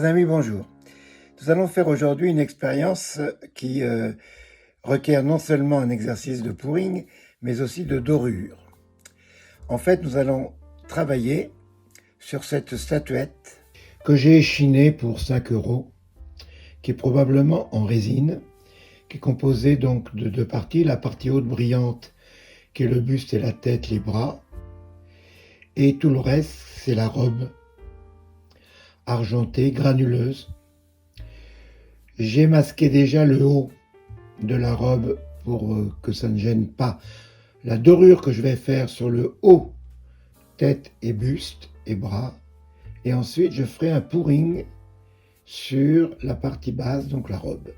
Amis, bonjour. Nous allons faire aujourd'hui une expérience qui requiert non seulement un exercice de pouring, mais aussi de dorure. En fait, nous allons travailler sur cette statuette que j'ai échinée pour 5 €, qui est probablement en résine, qui est composée donc de deux parties. La partie haute brillante, qui est le buste et la tête, les bras, et tout le reste, c'est la robe argentée, granuleuse. J'ai masqué déjà le haut de la robe pour que ça ne gêne pas la dorure que je vais faire sur le haut, tête et buste et bras. Et ensuite, je ferai un pouring sur la partie basse, donc la robe.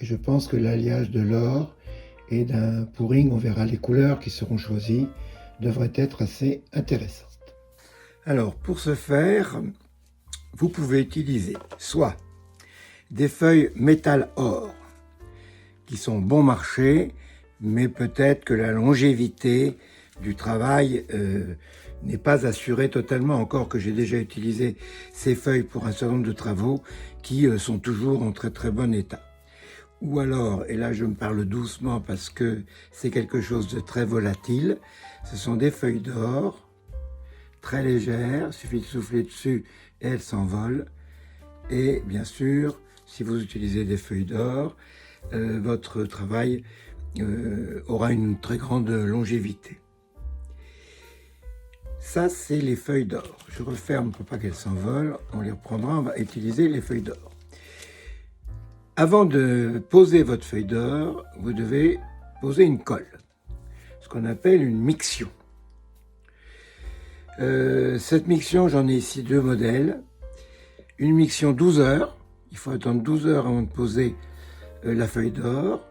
Et je pense que l'alliage de l'or et d'un pouring, on verra les couleurs qui seront choisies, devrait être assez intéressante. Alors, pour ce faire, vous pouvez utiliser soit des feuilles métal or, qui sont bon marché, mais peut-être que la longévité du travail n'est pas assurée totalement, encore que j'ai déjà utilisé ces feuilles pour un certain nombre de travaux qui sont toujours en très très bon état. Ou alors, et là je me parle doucement parce que c'est quelque chose de très volatile, ce sont des feuilles d'or, très légères, il suffit de souffler dessus et elles s'envolent. Et bien sûr, si vous utilisez des feuilles d'or, votre travail aura une très grande longévité. Ça, c'est les feuilles d'or. Je referme pour pas qu'elles s'envolent. On les reprendra, on va utiliser les feuilles d'or. Avant de poser votre feuille d'or, vous devez poser une colle, ce qu'on appelle une miction. Cette miction, j'en ai ici deux modèles. Une miction 12 heures, il faut attendre 12 heures avant de poser la feuille d'or,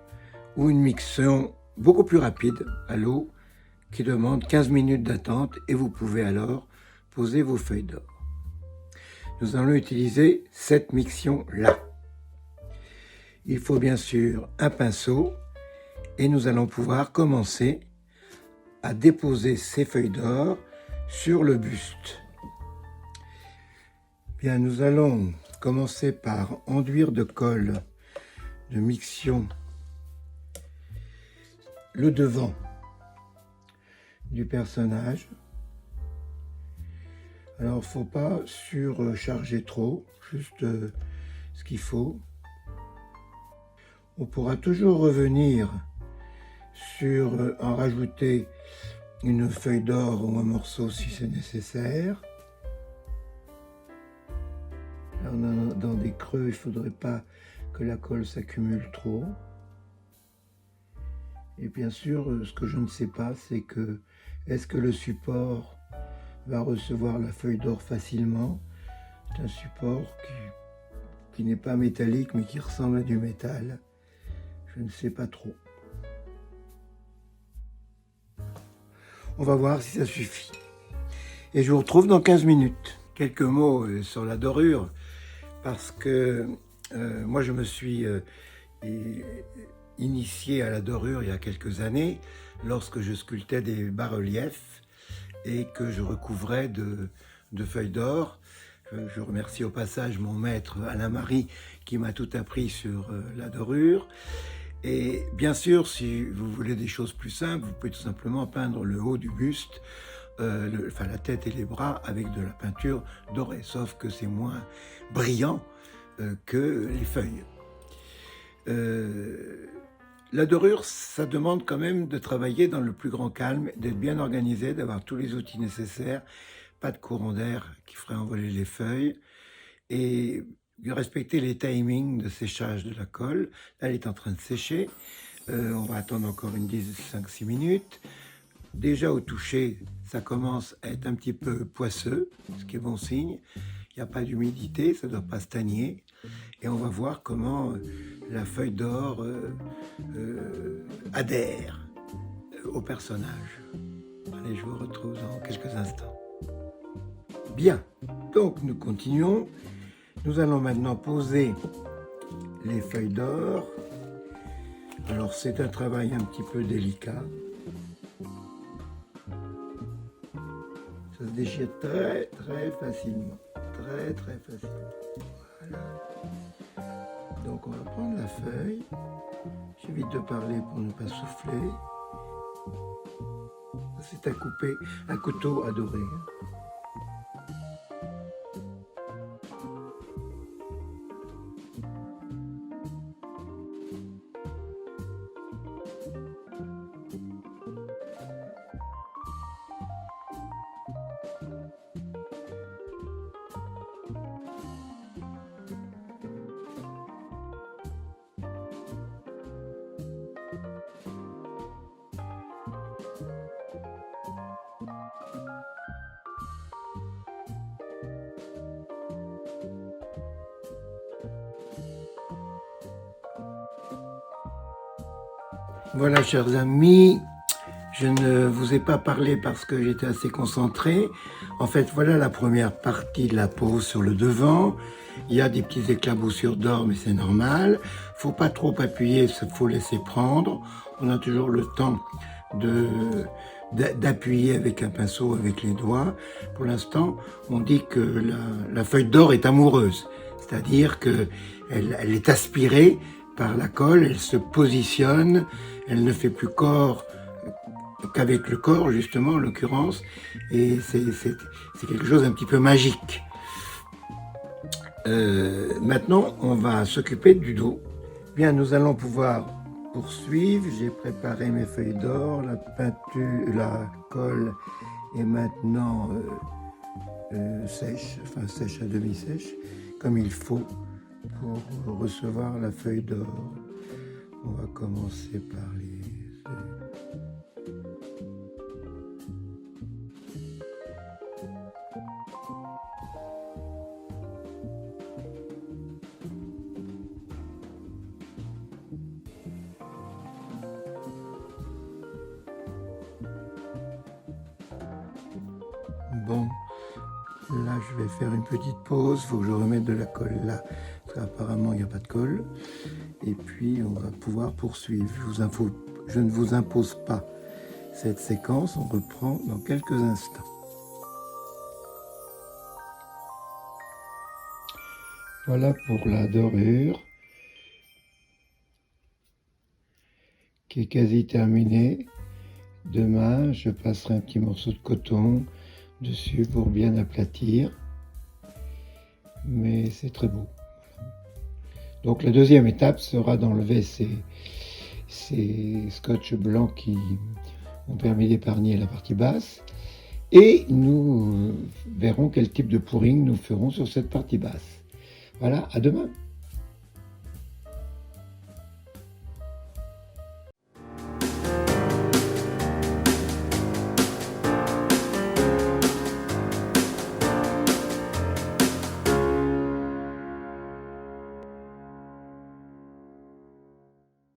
ou une miction beaucoup plus rapide à l'eau qui demande 15 minutes d'attente et vous pouvez alors poser vos feuilles d'or. Nous allons utiliser cette miction-là. Il faut bien sûr un pinceau et nous allons pouvoir commencer à déposer ces feuilles d'or sur le buste. Bien, nous allons commencer par enduire de colle de miction le devant du personnage. Alors, faut pas surcharger trop, juste ce qu'il faut. On pourra toujours revenir sur en rajouter une feuille d'or ou un morceau si c'est nécessaire. Là, on est dans des creux, il ne faudrait pas que la colle s'accumule trop. Et bien sûr, ce que je ne sais pas, c'est que est-ce que le support va recevoir la feuille d'or facilement? C'est un support qui n'est pas métallique, mais qui ressemble à du métal. Je ne sais pas trop. On va voir si ça suffit. Et je vous retrouve dans 15 minutes. Quelques mots sur la dorure, parce que moi je me suis initié à la dorure il y a quelques années, lorsque je sculptais des bas-reliefs et que je recouvrais de feuilles d'or. Je remercie au passage mon maître Alain Marie qui m'a tout appris sur la dorure. Et bien sûr, si vous voulez des choses plus simples, vous pouvez tout simplement peindre le haut du buste, la tête et les bras avec de la peinture dorée, sauf que c'est moins brillant que les feuilles. La dorure, ça demande quand même de travailler dans le plus grand calme, d'être bien organisé, d'avoir tous les outils nécessaires, pas de courant d'air qui ferait envoler les feuilles, et de respecter les timings de séchage de la colle. Là, elle est en train de sécher. On va attendre encore une 5-6 minutes. Déjà au toucher, ça commence à être un petit peu poisseux, ce qui est bon signe. Il n'y a pas d'humidité, ça ne doit pas stagner. Et on va voir comment la feuille d'or adhère au personnage. Allez, je vous retrouve dans quelques instants. Bien, donc nous continuons. Nous allons maintenant poser les feuilles d'or. Alors c'est un travail un petit peu délicat. Ça se déchire très facilement. très très facile. Voilà. Donc on va prendre la feuille. J'évite de parler pour ne pas souffler. C'est à couper, un couteau à dorer. Voilà, chers amis, je ne vous ai pas parlé parce que j'étais assez concentré. En fait, voilà la première partie de la peau sur le devant. Il y a des petits éclaboussures d'or, mais c'est normal. Faut pas trop appuyer, il faut laisser prendre. On a toujours le temps d'appuyer avec un pinceau, avec les doigts. Pour l'instant, on dit que la feuille d'or est amoureuse, c'est-à-dire qu'elle est aspirée par la colle, elle se positionne, elle ne fait plus corps qu'avec le corps, justement, en l'occurrence, et c'est quelque chose d'un petit peu magique. Maintenant, on va s'occuper du dos. Bien, nous allons pouvoir poursuivre. J'ai préparé mes feuilles d'or, la peinture, la colle est maintenant sèche, enfin sèche à demi-sèche, comme il faut pour recevoir la feuille d'or. On va commencer par les... Bon, là je vais faire une petite pause, il faut que je remette de la colle là, parce qu'apparemment il n'y a pas de colle. Et puis on va pouvoir poursuivre. Je ne vous impose pas cette séquence, on reprend dans quelques instants. Voilà pour la dorure qui est quasi terminée. Demain, je passerai un petit morceau de coton dessus pour bien aplatir. Mais c'est très beau. Donc la deuxième étape sera d'enlever ces scotch blancs qui ont permis d'épargner la partie basse. Et nous verrons quel type de pouring nous ferons sur cette partie basse. Voilà, à demain.